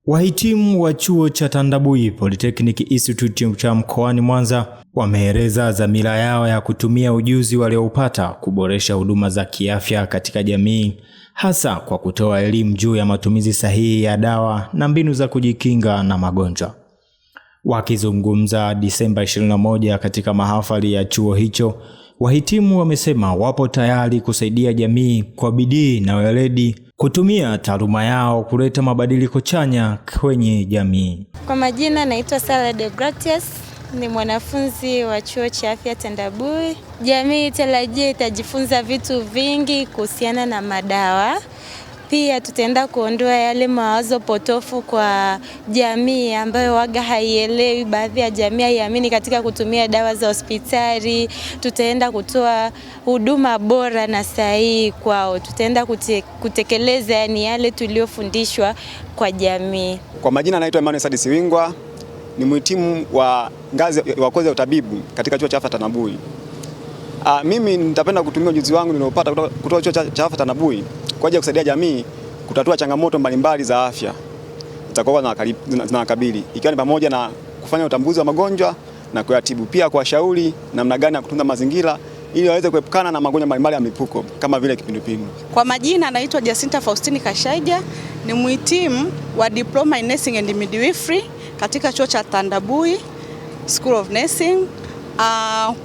Wahitimu wa chuo cha Tandabui Polytechnic Institute cha mkoani Mwanza wameeleza dhamira yao ya kutumia ujuzi walioupata kuboresha huduma za kiafya katika jamii, hasa kwa kutoa elimu juu ya matumizi sahihi ya dawa na mbinu za kujikinga na magonjwa. Wakizungumza Disemba 21 katika mahafali ya chuo hicho, wahitimu wamesema wapo tayari kusaidia jamii kwa bidii na weledi kutumia taaluma yao kuleta mabadiliko chanya kwenye jamii. Kwa majina naitwa Sara Deogratias, ni mwanafunzi wa chuo cha afya Tandabui. Jamii tarajia itajifunza vitu vingi kuhusiana na madawa. Pia tutaenda kuondoa yale mawazo potofu kwa jamii ambayo waga haielewi. Baadhi ya jamii haiamini katika kutumia dawa za hospitali. Tutaenda kutoa huduma bora na sahihi kwao. Tutaenda kutekeleza yale tuliofundishwa kwa jamii. Kwa majina naitwa Emmanuel Sadisi Wingwa, ni mhitimu wa ngazi wa kozi ya utabibu katika chuo cha afya Tandabui. Mimi nitapenda kutumia ujuzi wangu niliopata kutoka chuo cha afya Tandabui kwa ajili ya kusaidia jamii kutatua changamoto mbalimbali za afya zitakuwa zinawakabili, ikiwa ni pamoja na kufanya utambuzi wa magonjwa na kuyatibu, pia kuwashauri namna gani ya kutunza mazingira ili waweze kuepukana na magonjwa mbalimbali ya mlipuko kama vile kipindupindu. Kwa majina naitwa Jacinta Faustini Kashaija, ni mhitimu wa Diploma in Nursing and Midwifery katika chuo cha Tandabui School of Nursing.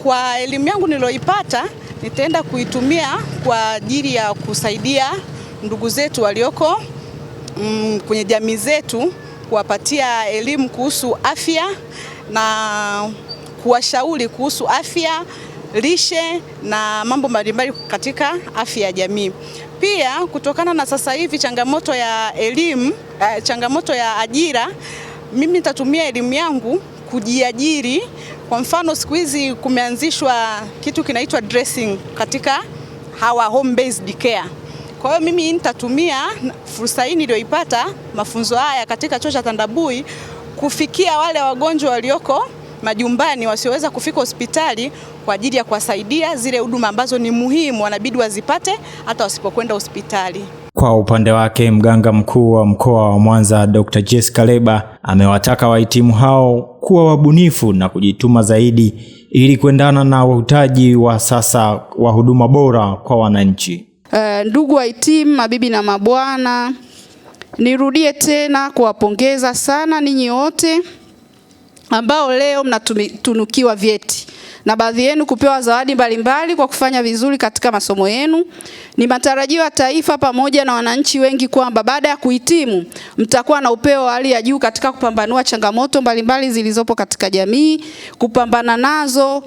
Kwa elimu yangu niloipata nitaenda kuitumia kwa ajili ya kusaidia ndugu zetu walioko kwenye jamii zetu, kuwapatia elimu kuhusu afya na kuwashauri kuhusu afya, lishe na mambo mbalimbali katika afya ya jamii. Pia kutokana na sasa hivi changamoto ya elimu, changamoto ya ajira, mimi nitatumia elimu yangu kujiajiri. Kwa mfano siku hizi kumeanzishwa kitu kinaitwa dressing katika hawa home based care. Kwa hiyo mimi nitatumia fursa hii niliyoipata mafunzo haya katika chuo cha Tandabui kufikia wale wagonjwa walioko majumbani wasioweza kufika hospitali kwa ajili ya kuwasaidia zile huduma ambazo ni muhimu wanabidi wazipate hata wasipokwenda hospitali. Kwa upande wake, mganga mkuu wa mkoa wa Mwanza Dr. Jessica Leba amewataka wahitimu hao kuwa wabunifu na kujituma zaidi ili kuendana na uhitaji wa sasa wa huduma bora kwa wananchi. Ndugu wahitimu, mabibi na mabwana, nirudie tena kuwapongeza sana ninyi wote ambao leo mnatunukiwa vyeti na baadhi yenu kupewa zawadi mbalimbali kwa kufanya vizuri katika masomo yenu. Ni matarajio ya taifa pamoja na wananchi wengi kwamba baada ya kuhitimu mtakuwa na upeo wa hali ya juu katika kupambanua changamoto mbalimbali zilizopo katika jamii, kupambana nazo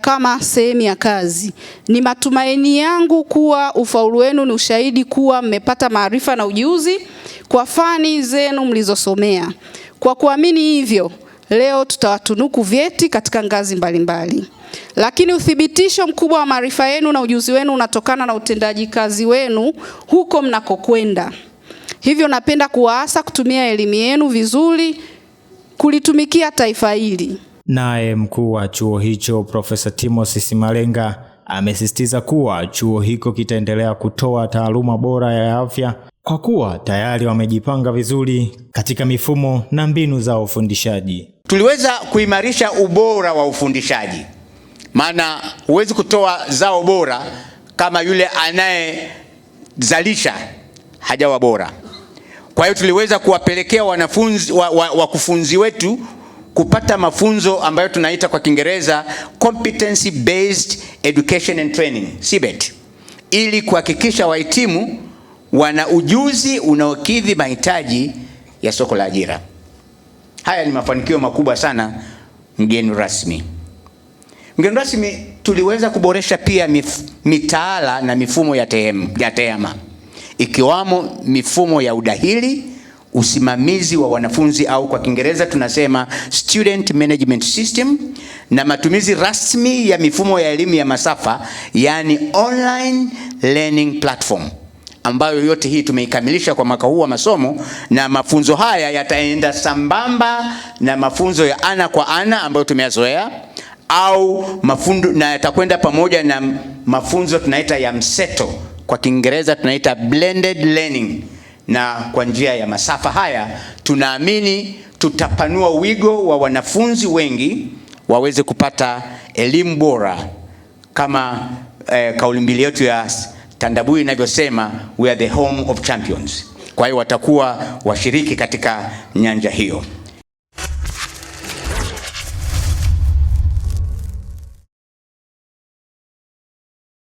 kama sehemu ya kazi. Ni matumaini yangu kuwa ufaulu wenu ni ushahidi kuwa mmepata maarifa na ujuzi kwa fani zenu mlizosomea. Kwa kuamini hivyo, leo tutawatunuku vyeti katika ngazi mbalimbali. Lakini uthibitisho mkubwa wa maarifa yenu na ujuzi wenu unatokana na utendaji kazi wenu huko mnakokwenda. Hivyo napenda kuwaasa kutumia elimu yenu vizuri kulitumikia taifa hili. Naye mkuu wa chuo hicho Profesa Timothy Simalenga amesisitiza kuwa chuo hiko kitaendelea kutoa taaluma bora ya afya kwa kuwa tayari wamejipanga vizuri katika mifumo na mbinu za ufundishaji. Tuliweza kuimarisha ubora wa ufundishaji, maana huwezi kutoa zao bora kama yule anayezalisha hajawa bora. Kwa hiyo tuliweza kuwapelekea wanafunzi wakufunzi wetu kupata mafunzo ambayo tunaita kwa Kiingereza Competency Based Education and Training, CBET, ili kuhakikisha wahitimu wana ujuzi unaokidhi mahitaji ya soko la ajira. Haya ni mafanikio makubwa sana mgeni rasmi. Mgeni rasmi, tuliweza kuboresha pia mitaala na mifumo ya tehama, ikiwamo mifumo ya udahili, usimamizi wa wanafunzi au kwa Kiingereza tunasema Student Management System, na matumizi rasmi ya mifumo ya elimu ya masafa, yani online learning platform, ambayo yote hii tumeikamilisha kwa mwaka huu wa masomo, na mafunzo haya yataenda sambamba na mafunzo ya ana kwa ana ambayo tumeyazoea au mafunzo, na yatakwenda pamoja na mafunzo tunaita ya mseto, kwa Kiingereza tunaita blended learning, na kwa njia ya masafa haya tunaamini tutapanua wigo wa wanafunzi wengi waweze kupata elimu bora kama kauli mbiu yetu ya Tandabui inavyosema, we are the home of champions. Kwa hiyo watakuwa washiriki katika nyanja hiyo.